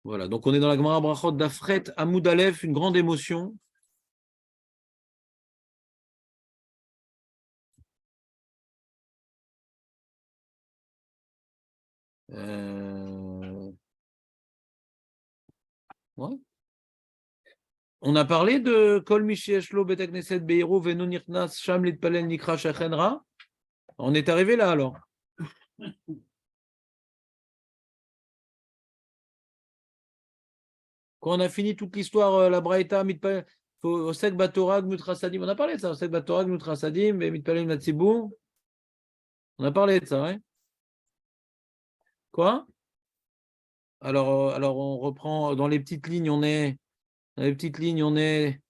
Voilà, donc on est dans la Gemara Brachot d'Afret Hamoud Aleph, une grande émotion. Ouais. On a parlé de Kol Mishieshlo Bet Knesset Beiro Veno Nirnas Sham Litpalel Nikra Shachenra. On est arrivé là alors. Quand on a fini toute l'histoire, la Braïta, Mitpalel, Osek Batorag Mutrasadim, on a parlé de ça, Osek Batorag Mutrasadim, Mitpalel Natsibou. On a parlé de ça, ouais. Quoi? Alors on reprend dans les petites lignes, on est. Dans les petites lignes, on est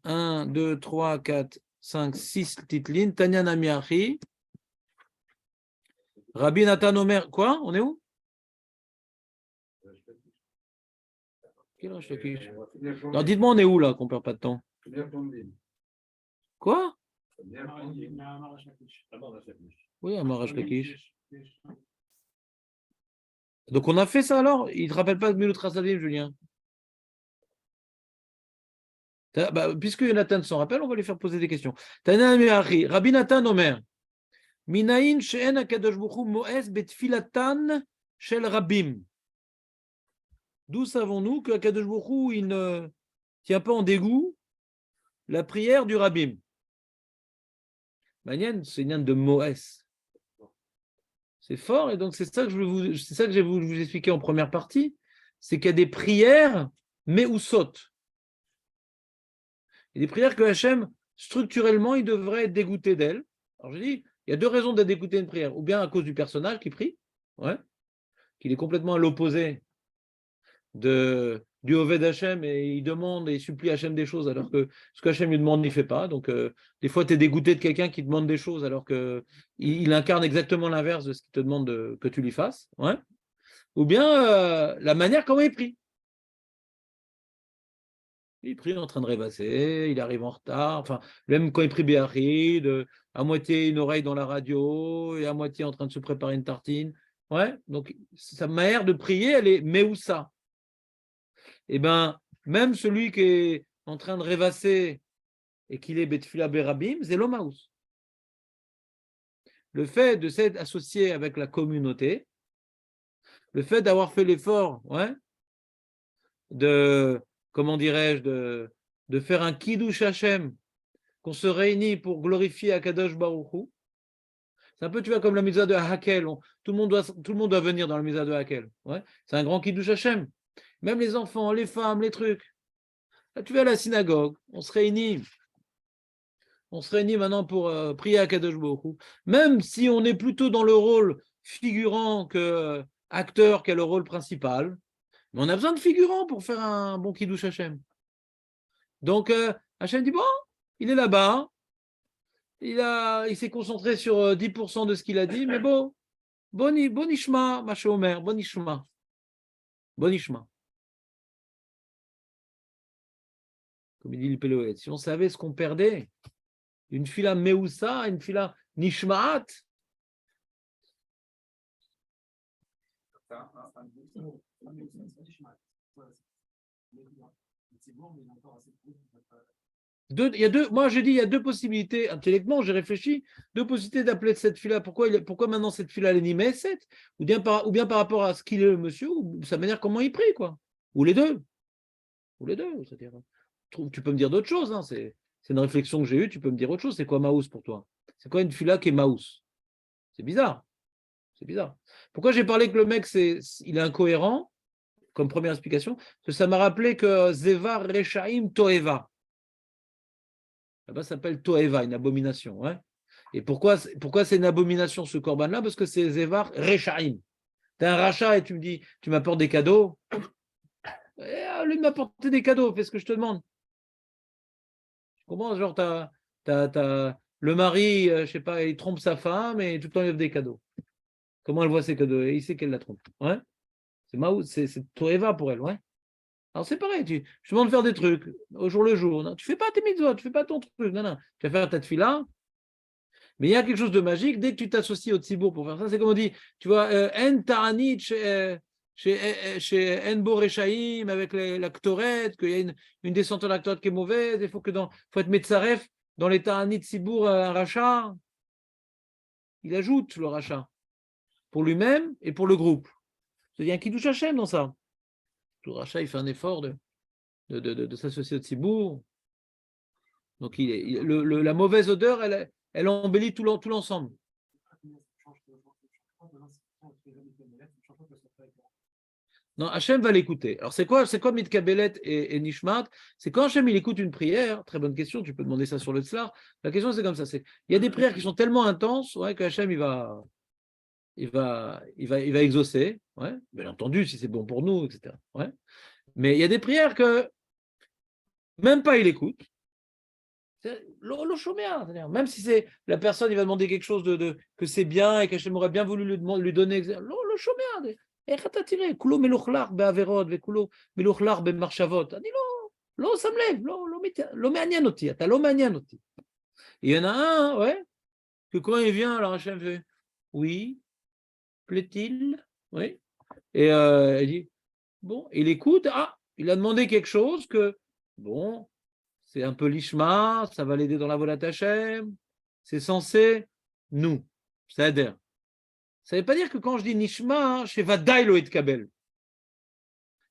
1, 2, 3, 4, 5, 6 petites lignes. Tanya Namiachi. Rabbi Nathan Omer. Quoi? On est où? Non, dites-moi, on est où là, qu'on ne perd pas de temps? Quoi? Oui, à Marash Lakish. Donc on a fait ça alors? Il ne te rappelle pas de Milut Rasadim, Julien? Puisque Nathan s'en rappelle, on va lui faire poser des questions. Tanya Namiachi. Rabbi Nathan Omer. Minaïn she'en hakadosh baruch hu mo'ez betfilatan shel rabim. D'où savons-nous que Hakadosh baruch hu, il ne tient pas en dégoût la prière du rabbim? Manienne, c'est une de mo'ez. C'est fort, et donc c'est ça que j'ai voulu vous expliquer en première partie, c'est qu'il y a des prières mais ou sautes. Il y a des prières que Hachem, structurellement, il devrait être dégoûté d'elles. Alors je dis, il y a deux raisons d'être dégoûté d'une prière, ou bien à cause du personnage qui prie, ouais, qu'il est complètement à l'opposé du Oved Hachem, et il demande et il supplie Hachem des choses alors que ce que Hachem lui demande, il ne fait pas. Donc, des fois, tu es dégoûté de quelqu'un qui demande des choses alors qu'il incarne exactement l'inverse de ce qu'il te demande que tu lui fasses. Ouais. Ou bien la manière comment il prie. Il prie en train de rêvasser, il arrive en retard. Enfin, même quand il prie Béachid, à moitié une oreille dans la radio et à moitié en train de se préparer une tartine. Ouais. Donc, sa manière de prier, elle est Meoussa. Eh bien, même celui qui est en train de rêvasser et qu'il est Betfila Berabim, c'est l'Omaus. Le fait de s'être associé avec la communauté, le fait d'avoir fait l'effort, ouais, de, comment dirais-je, de faire un Kiddush Hashem, qu'on se réunit pour glorifier Akadosh Baruch Hu. C'est un peu, tu vois, comme la mitzvah de Hakel. Tout le monde doit venir dans la mitzvah de Hakel. Ouais. C'est un grand Kiddush Hashem. Même les enfants, les femmes, les trucs. Là, tu vas à la synagogue, on se réunit. On se réunit maintenant pour prier à Kadosh Baruch Hu. Même si on est plutôt dans le rôle figurant que acteur, qui a le rôle principal, mais on a besoin de figurants pour faire un bon Kiddush Hashem. Donc Hashem dit, bon, il est là-bas, il s'est concentré sur 10% de ce qu'il a dit, mais bon, bonishma, ma Omer, bonishma. Bonishma. Comme il dit le Péloët. Si on savait ce qu'on perdait, une fila Meusa, une fila Nishmaat. Moi, j'ai dit, il y a deux possibilités. Intellectuellement, j'ai réfléchi. Deux possibilités d'appeler cette fila. Pourquoi maintenant cette fila, elle est nimée 7 ou bien par rapport à ce qu'il est, le monsieur, ou sa manière, comment il prie, quoi. Ou les deux. C'est-à-dire, tu peux me dire d'autres choses. Hein. C'est une réflexion que j'ai eue. Tu peux me dire autre chose. C'est quoi Maous pour toi? C'est quoi une fila qui est Maous? C'est bizarre. C'est bizarre. Pourquoi j'ai parlé que le mec, il est incohérent, comme première explication? Parce que ça m'a rappelé que Zeva Rechaim Toeva. Là-bas, ça s'appelle Toeva, une abomination. Hein. Et pourquoi c'est une abomination, ce corban-là? Parce que c'est Zevar Rechaim. Tu es un rachat et tu me dis, tu m'apportes des cadeaux. Et, lui m'apporter des cadeaux, fais ce que je te demande. Tu comprends? Genre, le mari, je sais pas, il trompe sa femme et tout le temps il offre des cadeaux. Comment elle voit ses cadeaux? Et il sait qu'elle la trompe. Ouais. C'est Toeva pour elle. Ouais. Alors c'est pareil, je te demande de faire des trucs au jour le jour. Non, tu ne fais pas tes mitzvot, tu ne fais pas ton truc. Non. Tu vas faire ta tefila. Mais il y a quelque chose de magique, dès que tu t'associes au tzibour pour faire ça, c'est comme on dit, tu vois, en ta'anit chez Enbo Rechaim avec la Ktoret, qu'il y a une descente de la Ktoret qui est mauvaise, il faut être Metzaref dans les Ta'anit Sibour un rachat. Il ajoute le rachat pour lui-même et pour le groupe. Il y a un Kiddush Hashem dans ça. Tout rachat, il fait un effort de s'associer au Sibour. Donc la mauvaise odeur, elle embellit tout l'ensemble. Non, Hachem va l'écouter. Alors, c'est quoi Mitkabelet et Nishmat? C'est quand Hachem il écoute une prière, très bonne question, tu peux demander ça sur le Tzlar. La question, c'est comme ça. Il y a des prières qui sont tellement intenses que Hachem il va exaucer. Ouais, bien entendu, si c'est bon pour nous, etc. Ouais. Mais il y a des prières que même pas il écoute. C'est-à-dire, même si c'est la personne, il va demander quelque chose que c'est bien et qu'Hachem aurait bien voulu lui donner. Le choméa. איך אתה תראה? כולו מלוכלך בעבירות וכולו מלוכלך במחשבות. אני לא שם לב, לא מעניין אותי, אתה לא מעניין אותי. Il y en a un, ouais, que quand il vient, alors Hachem fait oui, plaît-il? Oui. Et il dit bon, il écoute, il a demandé quelque chose que, bon, c'est un peu l'ishma, ça va l'aider dans la volat Hachem, c'est censé nous, ça adhère. Ça ne veut pas dire que quand je dis Nishma, chez Vadaï lo etkabel.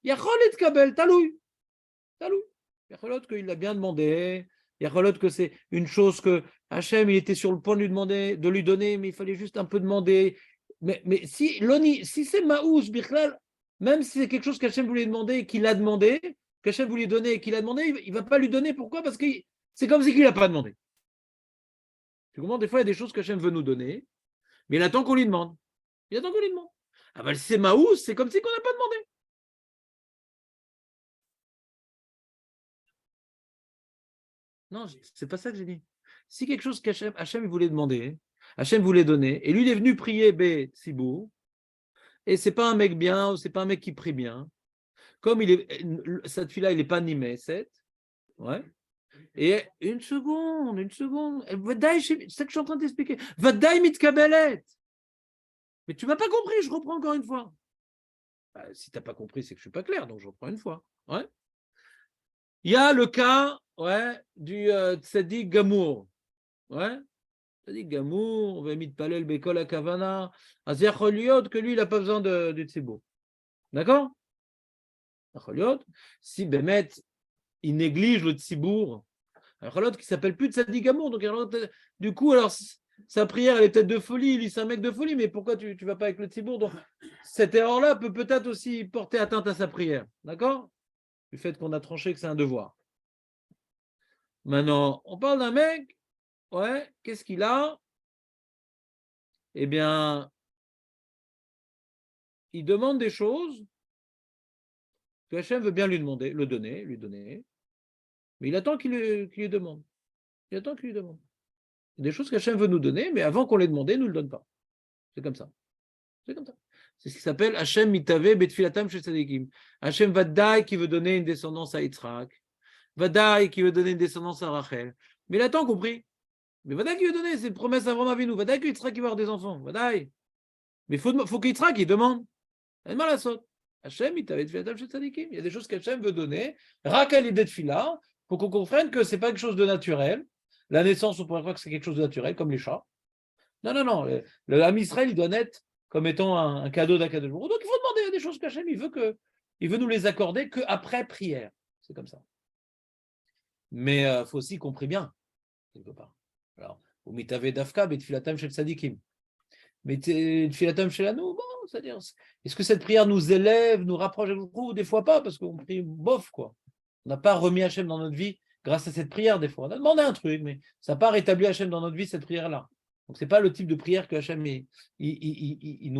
Yachol etkabel, talouy. Yacholot qu'il l'a bien demandé. Yacholot que c'est une chose que Hachem, il était sur le point de lui donner, mais il fallait juste un peu demander. Mais si c'est Maouz, Bichlal, même si c'est quelque chose qu'Hachem voulait demander et qu'il a demandé, qu'Hachem voulait donner et qu'il a demandé, il ne va pas lui donner. Pourquoi? Parce que c'est comme si il n'a pas demandé. Tu comprends? Des fois, il y a des choses qu'Hachem veut nous donner, mais il attend qu'on lui demande. Il attend qu'on lui demande. Ah ben, si c'est Maous, c'est comme si qu'on n'a pas demandé. Non, c'est pas ça que j'ai dit. Si quelque chose qu'Hachem voulait demander, Hachem voulait donner, et lui il est venu prier Bé Tzibou, et c'est pas un mec bien, ou c'est pas un mec qui prie bien, comme cette fille-là, il n'est pas animé, ouais. Et une seconde, c'est ça que je suis en train d'expliquer. Vadaï mitkabelet. Mais tu m'as pas compris, je reprends encore une fois. Si tu n'as pas compris, c'est que je ne suis pas clair, donc je reprends une fois. Ouais. Il y a le cas du Tzadik Gamour. Ouais. Tzadik Gamour, on va mettre Palel Bekol à Kavana. Aziacholiot, que lui, il n'a pas besoin du Tzibour. D'accord? Si Bémet, il néglige le Tzibour, Aziacholiot qui ne s'appelle plus Tzadik Gamour, donc du coup, alors. Sa prière, elle est peut-être de folie, il c'est un mec de folie, mais pourquoi tu ne vas pas avec le Tzibour? Donc, cette erreur-là peut peut-être aussi porter atteinte à sa prière. D'accord? Du fait qu'on a tranché que c'est un devoir. Maintenant, on parle d'un mec, qu'est-ce qu'il a? Eh bien, il demande des choses que Hachem veut bien lui donner, mais il attend qu'il lui demande. Il attend qu'il lui demande. Des choses qu'Hachem veut nous donner, mais avant qu'on les demande, il ne nous le donne pas. C'est comme ça. C'est comme ça. C'est ce qui s'appelle Hachem mitave betfilatam shel tzadikim. Hachem Vadaï qui veut donner une descendance à Yitzhak. Vadaï qui veut donner une descendance à Rachel. Mais il a tant compris. Mais Vadaï qui veut donner, c'est une promesse à Avraham Avinu. Vadaï que Yitzhak va avoir des enfants. Vadaï. Mais il faut qu'Yitzhak il demande. Il mal à saute. Hachem mitave betfilatam shel tzadikim. Il y a des choses qu'Hachem veut donner. Rakal et Betfila, pour qu'on comprenne que ce n'est pas quelque chose de naturel. La naissance, on pourrait croire que c'est quelque chose de naturel, comme les chats. Non. Le Ham Israël, il doit naître comme étant un cadeau d'un cadeau. Donc il faut demander des choses qu'Hachem, il veut nous les accorder qu'après prière. C'est comme ça. Mais il faut aussi qu'on prie bien, quelque part. Alors, au mitave dafka, betfilatam shel tzadikim. Mais tfilatam shelanu, bon, c'est-à-dire, est-ce que cette prière nous élève, nous rapproche de vous? Des fois pas, parce qu'on prie bof, quoi. On n'a pas remis Hachem dans notre vie grâce à cette prière, des fois. On a demandé un truc, mais ça n'a pas rétabli Hachem dans notre vie, cette prière-là. Donc, ce n'est pas le type de prière que Hachem il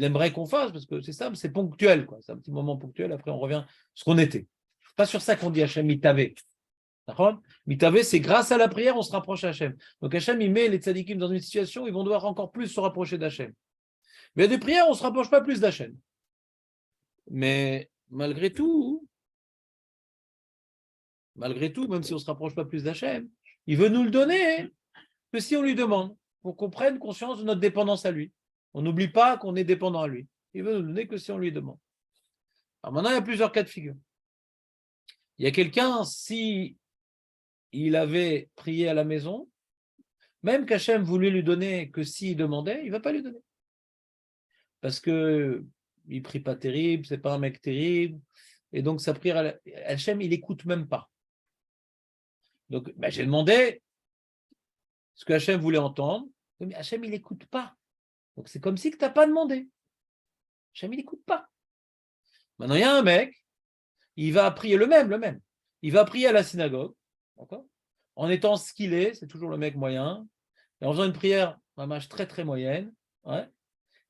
aimerait qu'on fasse, parce que c'est ça, c'est ponctuel, quoi. C'est un petit moment ponctuel, après on revient ce qu'on était. C'est pas sur ça qu'on dit Hachem mitavé. D'accord? Mitavé, c'est grâce à la prière, on se rapproche d'Hachem. Donc Hachem, il met les tzadikim dans une situation où ils vont devoir encore plus se rapprocher d'Hachem. Mais il y a des prières, on ne se rapproche pas plus d'Hachem. Mais malgré tout, même si on ne se rapproche pas plus d'Hachem, il veut nous le donner que si on lui demande, pour qu'on prenne conscience de notre dépendance à lui. On n'oublie pas qu'on est dépendant à lui. Il veut nous donner que si on lui demande. Alors maintenant, il y a plusieurs cas de figure. Il y a quelqu'un, si il avait prié à la maison, même qu'Hachem voulait lui donner que s'il demandait, il ne va pas lui donner. Parce qu'il ne prie pas terrible, c'est pas un mec terrible, et donc sa prière, Hachem, il n'écoute même pas. Donc, j'ai demandé ce que Hachem voulait entendre, mais Hachem, il n'écoute pas. Donc, c'est comme si tu n'as pas demandé. Hachem, il n'écoute pas. Maintenant, il y a un mec, il va prier le même. Il va prier à la synagogue, d'accord, en étant ce qu'il est, c'est toujours le mec moyen, et en faisant une prière, un match très très moyenne, ouais.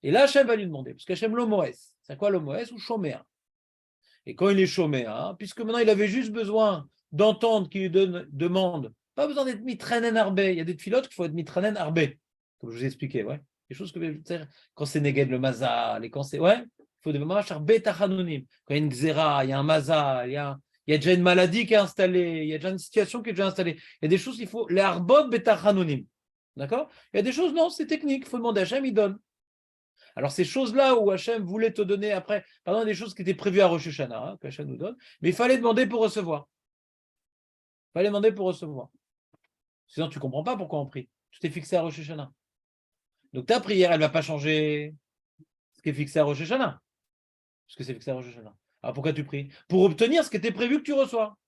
Et là, Hachem va lui demander, parce qu'Hachem l'homoès, c'est quoi l'homoès ou choméa? Et quand il est choméa, puisque maintenant il avait juste besoin d'entendre qu'il lui demande, pas besoin d'être mitranen arbé, il y a des filotes qu'il faut être mitranen arbé, comme je vous ai expliqué, ouais. Des choses que quand c'est neged le mazal, et quand c'est, ouais, il faut vraiment faire bêta hanonim. Quand il y a une xéra, il y a un mazal, il y a déjà une maladie qui est installée, il y a déjà une situation qui est déjà installée. Il y a des choses qu'il faut, les arbot bêta hanonim. D'accord? Il y a des choses, non, c'est technique, il faut demander à Hachem, il donne. Alors, ces choses-là où Hachem voulait te donner après, pardon, des choses qui étaient prévues à Rosh Hashanah, que Hachem nous donne, mais il fallait demander pour recevoir. Il fallait demander pour recevoir. Sinon, tu ne comprends pas pourquoi on prie. Tu t'es fixé à Rosh Hashanah. Donc, ta prière, elle ne va pas changer ce qui est fixé à Rosh Hashanah. Parce que c'est fixé à Rosh Hashanah. Alors, pourquoi tu pries? Pour obtenir ce qui était prévu que tu reçois.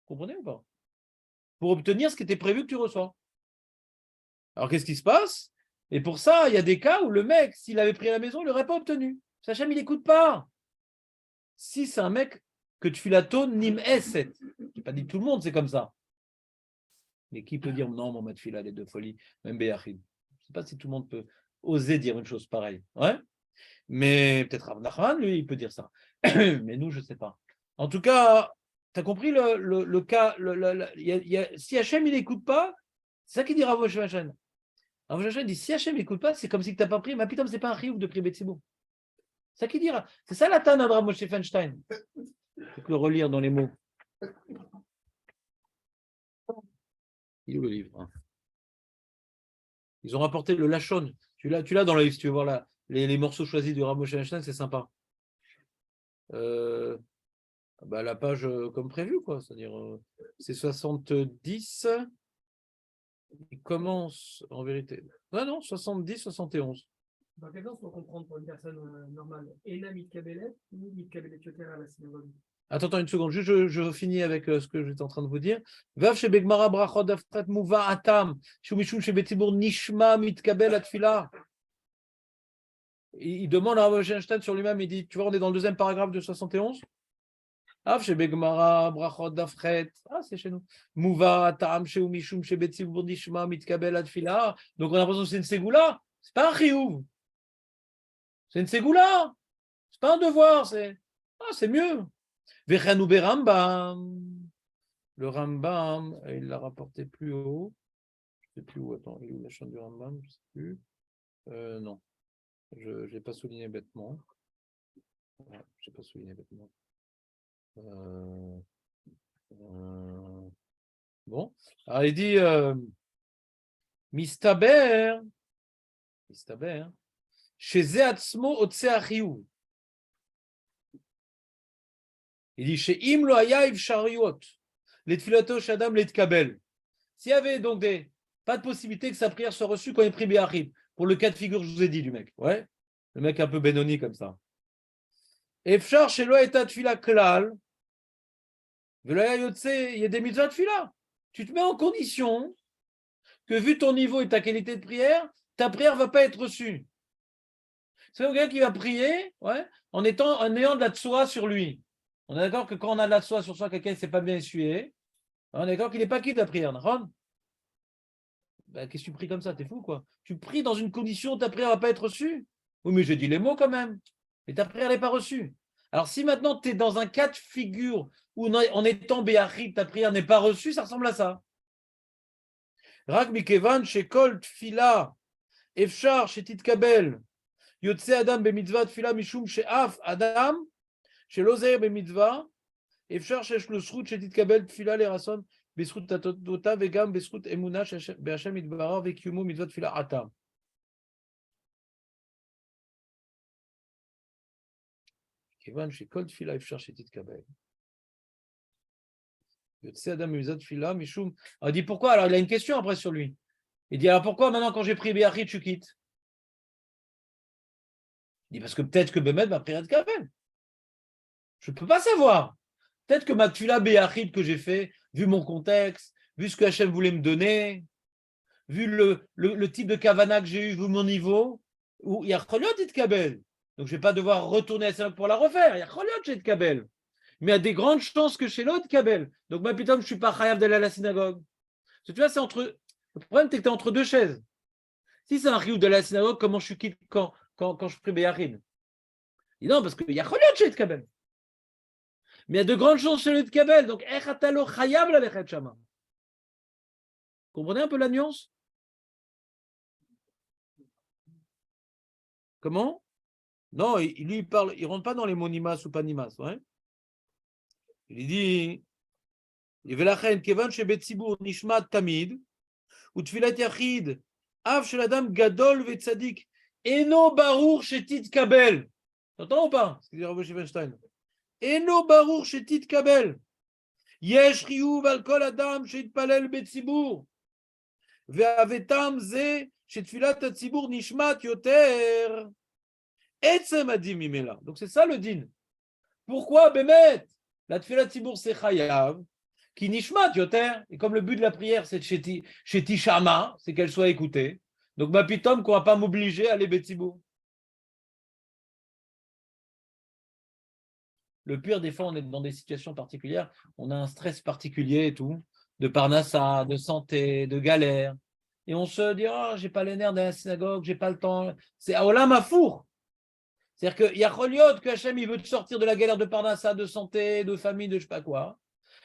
Vous comprenez ou pas? Pour obtenir ce qui était prévu que tu reçois. Alors, qu'est-ce qui se passe? Et pour ça, il y a des cas où le mec, s'il avait pris à la maison, il n'aurait pas obtenu. Hachem, il n'écoute pas. Si c'est un mec que tu filato nim eset, je n'ai pas dit tout le monde, c'est comme ça. Mais qui peut dire non, mon mat fila, les deux folies, même Béachid? Je ne sais pas si tout le monde peut oser dire une chose pareille. Ouais, mais peut-être Rav Nachman, lui, il peut dire ça. Mais nous, je ne sais pas. En tout cas, tu as compris le cas, si Hachem, il n'écoute pas, c'est ça qu'il dit Rav Hachem. Rav Hachem dit, si Hachem n'écoute pas, c'est comme si tu n'as pas pris, mais putain, ce n'est pas un chiouf de prier Betsibour. C'est ça qu'il dira. C'est ça la Tana de Rav Moshe Feinstein. Il faut le relire dans les mots. Il est où le livre, hein? Ils ont rapporté le Lachon. Tu l'as dans le livre, si tu veux voir là, les morceaux choisis du Rav Moshe Feinstein, c'est sympa. La page comme prévu, quoi. C'est-à-dire, c'est 70. Il commence en vérité. Non, 70, 71. Dans quel sens faut comprendre pour une personne normale? Ena mitkabelet ou mitkabelet yoter à la synagogue? Attends une seconde, je finis avec ce que j'étais en train de vous dire. Vav shebegmara brachot afrat muva atam, shumishum shebetzibur nishma mitkabel atfila. Il demande à Rav Einstein sur lui-même, il dit, tu vois, on est dans le deuxième paragraphe de 71. Av shebegmara brachot afret, c'est chez nous. Muva atam, shumishum shebetzibur nishma mitkabel atfila. Donc on a l'impression que c'est une ségoula. C'est pas un chiyuv. C'est une ségoula. C'est pas un devoir. C'est mieux. Vechanou berambam. Le Rambam, il l'a rapporté plus haut. Je ne sais plus où. Attends, il est où la chaîne du Rambam? Je ne sais plus. Non, je n'ai pas souligné bêtement. Ouais, je n'ai pas souligné bêtement. Bon. Alors, il dit Mistaber. Chez Zeatzmo Otseachiou. Il dit chez Imlo Ayaïv Shariot. Les Tfilato Shadam les Tkabel. S'il y avait donc pas de possibilité que sa prière soit reçue quand il prie Béachid, pour le cas de figure que je vous ai dit du mec, ouais, le mec un peu Benoni comme ça. Efchar chez Loa et Tfila Klal, il y a des mitzvot de fila. Tu te mets en condition que vu ton niveau et ta qualité de prière, ta prière ne va pas être reçue. C'est un gars qui va prier, ouais, en ayant de la tsoa sur lui. On est d'accord que quand on a de la tsoa sur soi, quelqu'un ne s'est pas bien essuyé, on est d'accord qu'il n'est pas quitte à prière. Qu'est-ce que tu pries comme ça? T'es fou, quoi? Tu pries dans une condition où ta prière ne va pas être reçue? Oui, mais j'ai dit les mots quand même. Mais ta prière n'est pas reçue. Alors, si maintenant tu es dans un cas de figure où en étant béachid, ta prière n'est pas reçue, ça ressemble à ça. Rak mikevan shekol tfila efshar shetitkabel yotse adam bemitzvah tfila mishum she'af adam shelozer bemitzvah efshar shesh lo zchut shetitkabel tfila lerason בזכות תתותיו וגם בזכות אמונה בהשם יתברך וקיומו מצוות תפילה עתה. כיוון שכל תפילה אפשר שתתקבל. יוצא אדם מזאת תפילה משום... Alors, il dit pourquoi? Alors, il a une question après sur lui. Il dit, alors pourquoi maintenant quand j'ai pris Béachid, je quitte? Il dit, parce que peut-être que Bémet m'a pris Kabel. Je ne peux pas savoir. Peut-être que ma tefila Béachid que j'ai fait, vu mon contexte, vu ce que Hachem voulait me donner, vu le type de kavana que j'ai eu, vu mon niveau, où il y a Choliot et Kabel. Donc je ne vais pas devoir retourner à la synagogue pour la refaire. Il y a Choliot et Kabel. Mais il y a des grandes chances que chez l'autre Kabel. Donc moi, putain, je ne suis pas chayav d'aller à la synagogue. Parce que tu vois, c'est entre... Le problème, c'est que tu es entre deux chaises. Si c'est un rioux de la synagogue, comment je suis quitte quand je prie Béachid? Il dit non, parce qu'il y a Choliot chez Kabel. Mais il y a de grandes chances chez le Kabel. Donc, Echatalo chayav la lechet shama. Vous comprenez un peu la nuance? Comment? Non, lui, il parle, il rentre pas dans les mots nimas ou pas nimas. Ouais? Il dit, ולכן, כיוון שבציבור נשמע תמיד, ותפילת יחיד, אף של אדם גדול וצדיק, אינו ברור שתתקבל. t'entends ou pas? ce qu'il dit רבי שיבנשטיין. אינו ברור שתתקבל. יש חיוב על כל אדם שיתפלל בציבור. והוותם זה שתפילת הציבור נשמעת יותר. עצם הדין ממילא. Donc c'est ça le din. Pourquoi, Bémet? La tfilat ציבור c'est chayav. Qui nishmat yoter, et comme le but de la prière c'est chez Tishama, c'est qu'elle soit écoutée, donc ma pitom qu'on ne va pas m'obliger à aller Betsibou. Le pire des fois on est dans des situations particulières, on a un stress particulier et tout, de parnassa, de santé, de galère, et on se dit oh j'ai pas les nerfs dans la synagogue, j'ai pas le temps, c'est Aolam Afour. C'est-à-dire qu'il y a Choliot que Hachem il veut te sortir de la galère de parnassa, de santé, de famille, de je sais pas quoi.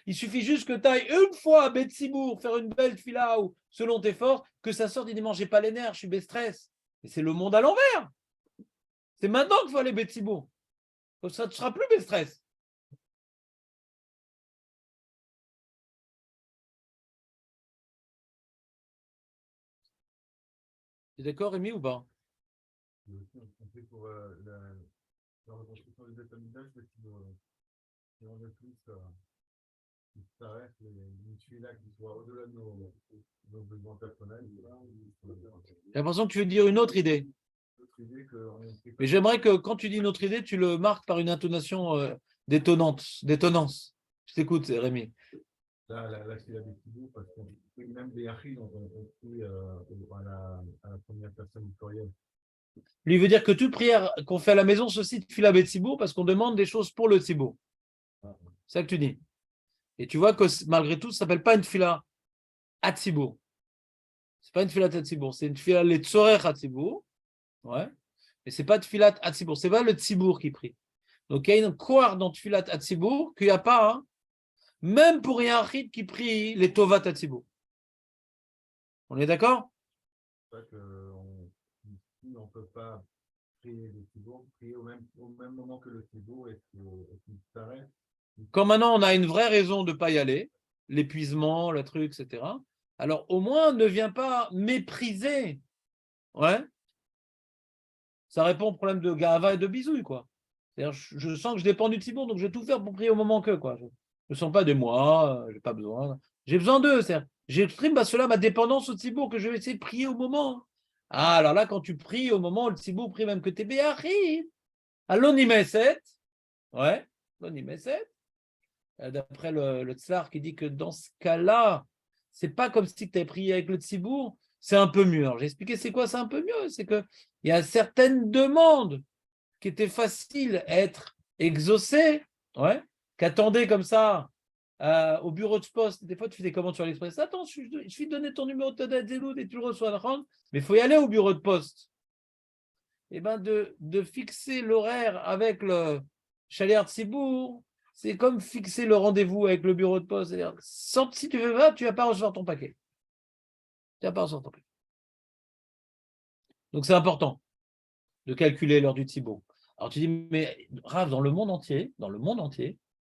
Il suffit juste que tu ailles une fois à Betsibourg faire une belle fila ou selon tes forces, que ça sorte, il dit, j'ai pas les nerfs, je suis béstress. Et c'est le monde à l'envers. C'est maintenant qu'il faut aller Betsibourg. Comme ça, tu ne seras plus béstress. Tu es d'accord, Rémi, ou pas? Pour la reconstruction des états on est plus qui s'arrête, une tuile qui soit au-delà de nos besoins personnels. J'ai l'impression que tu veux dire une autre idée. Mais j'aimerais que quand tu dis une autre idée, tu le marques par une intonation détonnance. Je t'écoute, Rémi. Là, c'est la décision, parce que même des Yachid, on prie à la première personne du pluriel. Lui veut dire que toute prière qu'on fait à la maison se cite Fila Betsibourg parce qu'on demande des choses pour le Tzibourg. C'est ça que tu dis. Et tu vois que malgré tout, ça ne s'appelle pas une Fila Atzibourg. Ce n'est pas une Fila Atzibourg, c'est une Fila Letzorech Atzibourg. Ouais. Et ce n'est pas de Filat Atzibourg, ce n'est pas le Tzibourg qui prie. Donc il y a une coire dans Filat Atzibourg qu'il n'y a pas, hein, même pour un Yachid qui prie les Tovat Atzibourg. On est d'accord? C'est vrai qu'on ne peut pas prier le Tzibourg, prier au même moment que le Tzibourg et qu'il s'arrête. Quand maintenant on a une vraie raison de ne pas y aller, l'épuisement, le truc, etc., alors au moins ne viens pas mépriser. Ouais. Ça répond au problème de Gahava et de bisouille, quoi. C'est-à-dire, je sens que je dépends du Tzibourg, donc je vais tout faire pour prier au moment que, quoi. Je ne sens pas de moi, je n'ai pas besoin. J'ai besoin d'eux, c'est-à-dire, j'exprime cela ma dépendance au Tzibourg, que je vais essayer de prier au moment. Ah, alors là, quand tu pries au moment, le Tzibourg prie même que t'es béachid. À l'onimeset, ouais, l'onimeset, d'après le Tzar qui dit que dans ce cas-là, c'est pas comme si tu avais prié avec le Tzibourg, c'est un peu mieux. Alors, j'ai expliqué c'est quoi, c'est un peu mieux. C'est qu'il y a certaines demandes qui étaient faciles à être exaucées, ouais, qu'attendaient comme ça au bureau de poste. Des fois, tu fais des commandes sur l'Express. Attends, je vais te donner ton numéro de Tadadzeloud et tu le reçois à la rendre. Mais il faut y aller au bureau de poste. Et bien, de fixer l'horaire avec le Chaler Tzibourg, c'est comme fixer le rendez-vous avec le bureau de poste. Si tu veux pas, tu ne vas pas recevoir ton paquet. Tu vas pas recevoir ton paquet. Donc, c'est important de calculer l'heure du Tzibourg. Alors, tu dis, mais Rav, dans le monde entier,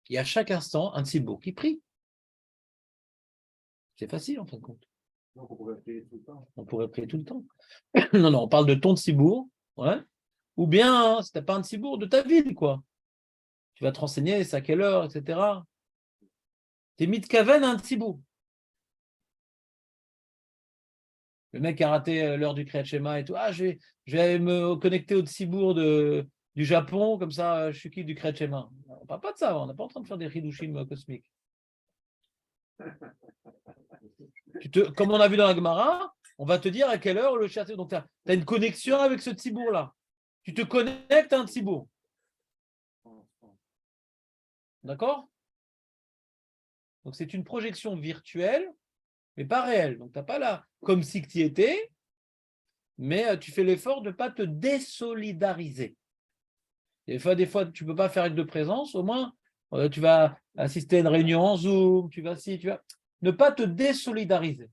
il y a chaque instant un Tzibourg qui prie. C'est facile, en fin de compte. Donc, on pourrait prier tout le temps. On pourrait prier tout le temps. Non, on parle de ton Tzibourg, ouais. Ou bien, si tu n'as pas un Tzibourg, de ta ville, quoi. Tu vas te renseigner, c'est à quelle heure, etc. Tu es mitkaven à un tzibour. Le mec a raté l'heure du Kriyat Shema et tout. Ah, je vais me connecter au tzibour du Japon, comme ça, je suis qui du Kriyat Shema. On ne parle pas de ça, on n'est pas en train de faire des hidushim cosmiques. Comme on a vu dans la Gemara, on va te dire à quelle heure le château. Donc, tu as une connexion avec ce tzibour-là. Tu te connectes à un tzibour. D'accord? Donc, c'est une projection virtuelle, mais pas réelle. Donc, tu n'as pas là comme si tu y étais, mais tu fais l'effort de ne pas te désolidariser. Des fois, tu ne peux pas faire acte de présence, au moins, tu vas assister à une réunion en Zoom, tu vas ne pas te désolidariser.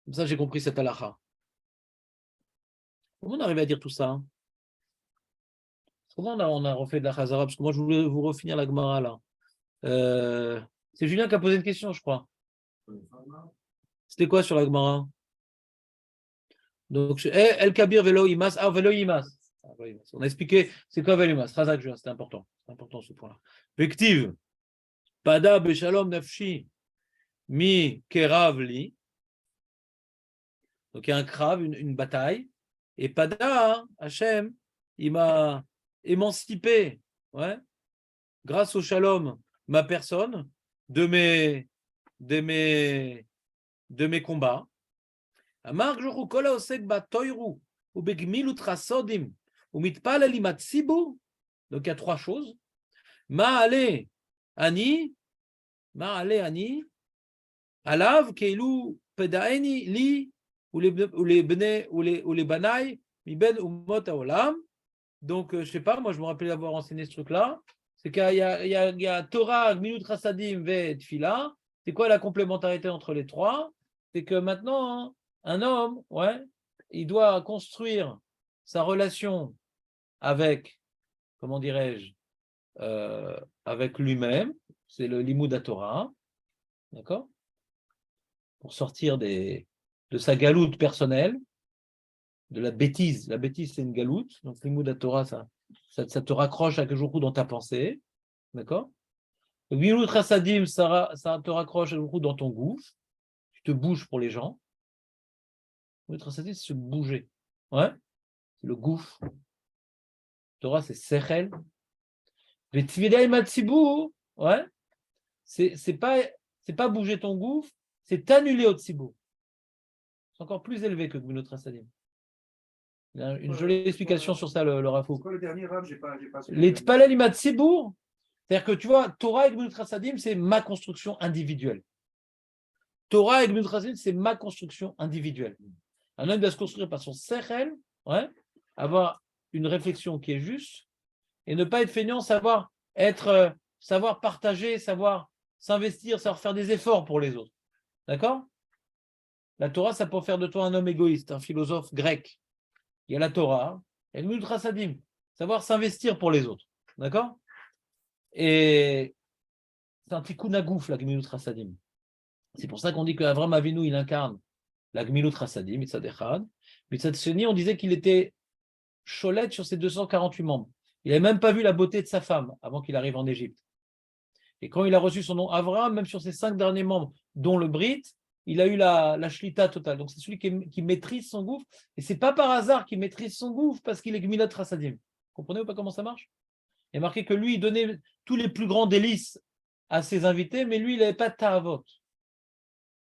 Comme ça, j'ai compris cette halakha. Comment on arrive à dire tout ça, hein? Comment on a refait de la Chazara? Parce que moi, je voulais vous refinir la Gemara, là. C'est Julien qui a posé une question, je crois. C'était quoi sur la Gemara? Donc, El Kabir Velo Imas. Ah, Velo Imas. On a expliqué c'est quoi Velo Imas. Razak Julien, c'était important. C'est important ce point-là. Vective. Pada Beshalom Nafshi Mi Keravli. Donc, il y a un krav, une bataille. Et Pada, Hachem, il m'a émancipé, ouais, grâce au shalom, ma personne, de mes combats. Amar Joru Kola Osek Batoiru, ou Begmilut Rasodim, ou Mitpal Elimat Sibu. Donc, il y a trois choses. Ma'ale Ani, Alav Keilu Pedaeni Li, ou les Banaï, Miben Umot Haolam. Donc, je ne sais pas, moi je me rappelle d'avoir enseigné ce truc-là. C'est qu'il y a Torah, Gmilut Rasadim, Ve Tfila. C'est quoi la complémentarité entre les trois? C'est que maintenant, hein, un homme, ouais, il doit construire sa relation avec, comment dirais-je, avec lui-même. C'est le Limud Torah, d'accord? Pour sortir de sa galoute personnelle, de la bêtise. La bêtise, c'est une galoute. Donc, Limud Torah, ça te raccroche à quelque chose dans ta pensée. D'accord? Le Gmilut Chassadim, ça te raccroche à quelque chose dans ton gouffre. Tu te bouges pour les gens. Le Gmilut Chassadim, c'est se bouger. Ouais? C'est le gouffre. Torah, c'est Sechel. Les Tvidei Matzibou, ouais? C'est pas bouger ton gouffre, c'est t'annuler au Tzibou. C'est encore plus élevé que Gmilut Chassadim. Il y a une jolie explication sur ça, le Rafouk. C'est quoi le dernier rap? J'ai pas Les Tpalel Matzibou, c'est-à-dire que tu vois, Torah et Gmilut Chassadim, c'est ma construction individuelle. Torah et Gmilut Chassadim, c'est ma construction individuelle. Un homme doit se construire par son sechel, ouais, avoir une réflexion qui est juste, et ne pas être feignant, savoir partager, savoir s'investir, savoir faire des efforts pour les autres. D'accord? La Torah, ça peut faire de toi un homme égoïste, un philosophe grec. Il y a la Torah, et le Gmilut Chassadim, savoir s'investir pour les autres. D'accord? Et c'est un tikkun hagouf, la Gmilut Chassadim. C'est pour ça qu'on dit qu'Avram Avinu, il incarne la Gmilut Chassadim, Mitzad Echad. Mitzad Sheni, on disait qu'il était cholette sur ses 248 membres. Il n'avait même pas vu la beauté de sa femme avant qu'il arrive en Égypte. Et quand il a reçu son nom Avraham, même sur ses 5 derniers membres, dont le Brit, il a eu la shlita totale. Donc c'est celui qui maîtrise son gouffre. Et ce n'est pas par hasard qu'il maîtrise son gouffre parce qu'il est Gmilut Chassadim. Vous comprenez ou pas comment ça marche? Il est marqué que lui, il donnait tous les plus grands délices à ses invités, mais lui, il n'avait pas de ta'avot.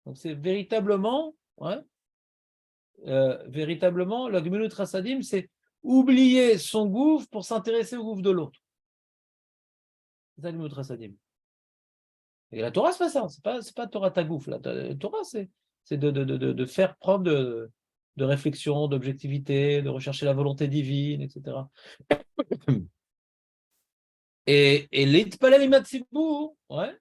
Donc c'est véritablement, ouais, la Gmilut Chassadim, c'est oublier son gouffre pour s'intéresser au gouffre de l'autre. C'est ça, Gmilut Chassadim. Et la Torah, c'est pas ça. C'est pas Torah ta gouffre. La Torah, c'est de faire preuve de réflexion, d'objectivité, de rechercher la volonté divine, etc. Et l'Itpalel Imatzibou, ouais.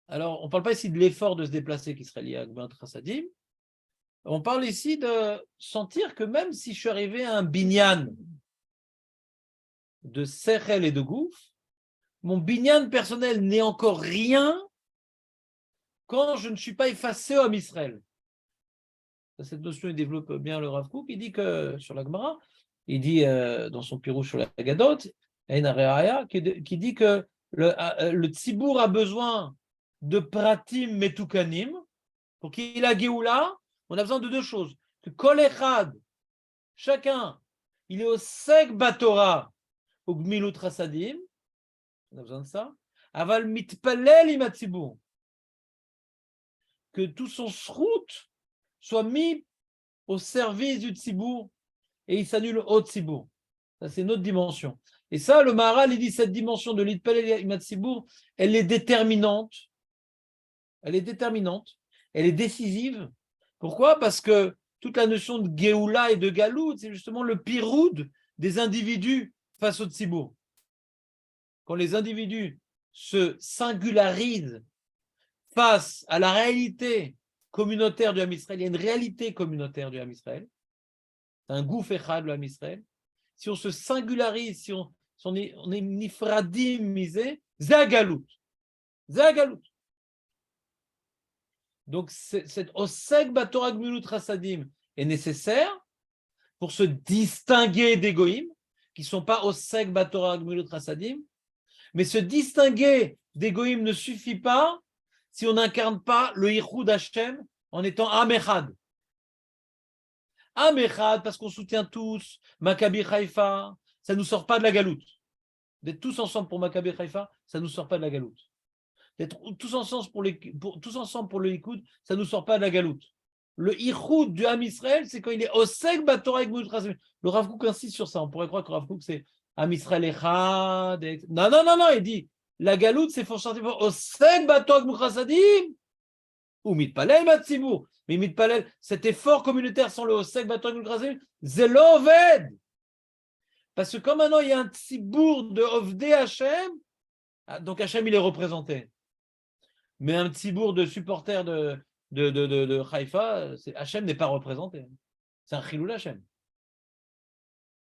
Alors, on ne parle pas ici de l'effort de se déplacer qui serait lié à Gmilut Chassadim. On parle ici de sentir que même si je suis arrivé à un binyan de sechel et de gouffre, mon binyan personnel n'est encore rien quand je ne suis pas effacé au Israël. Cette notion, il développe bien le Rav Kook. Il dit que, sur la Gemara, il dit dans son pirouche sur la Gadot, qui dit que le tzibour a besoin de pratim metukanim. Pour qu'il ait la Géoula, on a besoin de deux choses. Que Kol Echad, chacun, il est au Seg Batora, au Gmilut Rasadim, on a besoin de ça. Aval Mitpalel Imatzibur, que tout son srout soit mis au service du Tzibour et il s'annule au Tzibour. Ça, c'est une autre dimension. Et ça, le Maharal, il dit cette dimension de l'Itpalel Imatzibur, elle est déterminante. Elle est déterminante. Elle est décisive. Pourquoi? Parce que toute la notion de Géoula et de Galout, c'est justement le piroud des individus face au Tzibour. Quand les individus se singularisent face à la réalité communautaire du Ham Israël, il y a une réalité communautaire du Ham Israël, c'est un gouff echad du Ham Israël. Si on se singularise, si on est nifradim misé, c'est Galout. C'est Galout. Donc, cette Oseg Batorah Gmilut Rasadim est nécessaire pour se distinguer des Goïm, qui ne sont pas Oseg Batorah Gmilut Rasadim, mais se distinguer des Goïm ne suffit pas si on n'incarne pas le Yichud Hashem en étant Am Echad. Am Echad, parce qu'on soutient tous Maccabi Haïfa, ça ne nous sort pas de la galoute. D'être tous ensemble pour Maccabi Haïfa, ça ne nous sort pas de la galoute. D'être tous ensemble pour le Likoud, ça ne nous sort pas de la galoute. Le Ichoud du Ham Israël, c'est quand il est Oseg Batorah Gmilut Rasadim. Le Rav Kook insiste sur ça. On pourrait croire que Rav Kook, c'est Ham Israël Echad. Non, il dit la galoute, c'est pour sortir Oseg Batorah Gmilut Rasadim ou Mitpalel Matzibur. Mais Mitpalel, cet effort communautaire sans le Oseg Batorah Gmilut Rasadim, c'est l'Oved. Parce que comme maintenant il y a un tzibour de Ovdei Hashem, donc Hashem il est représenté. Mais un petit bourg de supporters de Haïfa, Hachem n'est pas représenté. C'est un Chiloul Hachem.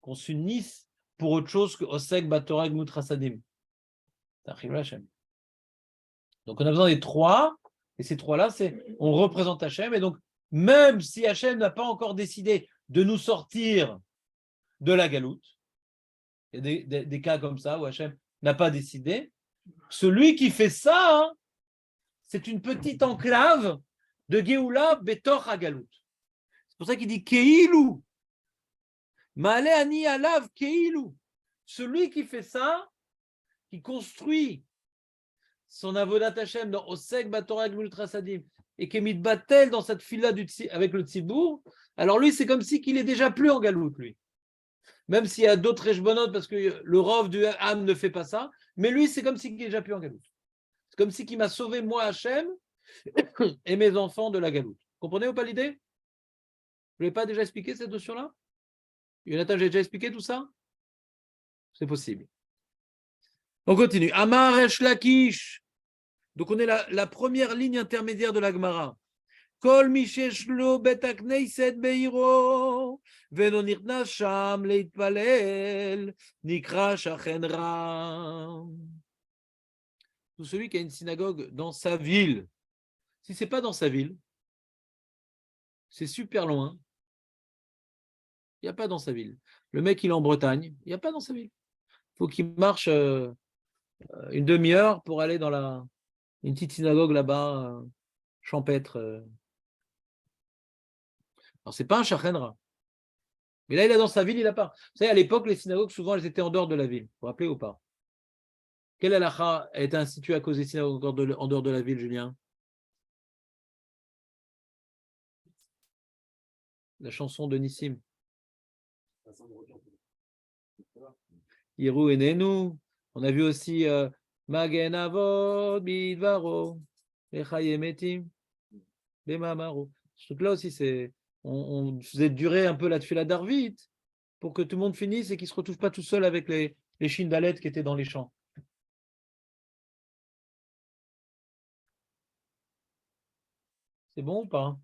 Qu'on s'unisse pour autre chose que Oseg, Batorah, Gmut, Rasadim. C'est un Chiloul Hachem. Donc on a besoin des trois, et ces trois-là, on représente Hachem. Et donc, même si Hachem n'a pas encore décidé de nous sortir de la galoute, il y a des cas comme ça où Hachem n'a pas décidé, celui qui fait ça, hein, c'est une petite enclave de Géoula Betor Hagalout. C'est pour ça qu'il dit Keilou. Maale ani alav Keilou. Celui qui fait ça, qui construit son avodat Hashem dans Oseg Batorah Gmilut Rasadim et qui est mitbatel dans cette fila avec le Tzibour, alors lui, c'est comme si qu'il est déjà plus en Galout, lui. Même s'il y a d'autres Rejbonot, parce que le Rov du Ham ne fait pas ça, mais lui, c'est comme si qu'il est déjà plus en Galout. C'est comme si qu'il m'a sauvé, moi, Hachem, et mes enfants de la galoute. Comprenez ou pas l'idée? Je ne vous l'ai pas déjà expliqué cette notion-là? Jonathan, j'ai déjà expliqué tout ça? C'est possible. On continue. Amar Esh Lakish. Donc on est la première ligne intermédiaire de la Gemara. Kol misheshlo betak neiset beiro veno nirnas sham leitpalel nikra shachen ra. Tout celui qui a une synagogue dans sa ville. Si ce n'est pas dans sa ville, c'est super loin, il n'y a pas dans sa ville. Le mec, il est en Bretagne, il n'y a pas dans sa ville. Il faut qu'il marche une demi-heure pour aller dans une petite synagogue là-bas, champêtre. Alors, ce n'est pas un Shachenra. Mais là, il est dans sa ville, il n'a pas. Vous savez, à l'époque, les synagogues, souvent, elles étaient en dehors de la ville. Vous vous rappelez ou pas? Quelle halakha a été instituée à cause des synagogues en dehors de la ville, Julien? La chanson de Nissim. Hiru Enenu. On a vu aussi Magen Avot Bidvaro Echayemetim Bemamaro. Ce truc-là aussi, on faisait durer un peu la tefila d'Arvit pour que tout le monde finisse et qu'il ne se retrouve pas tout seul avec les Shindalet qui étaient dans les champs. C'est bon ou pas?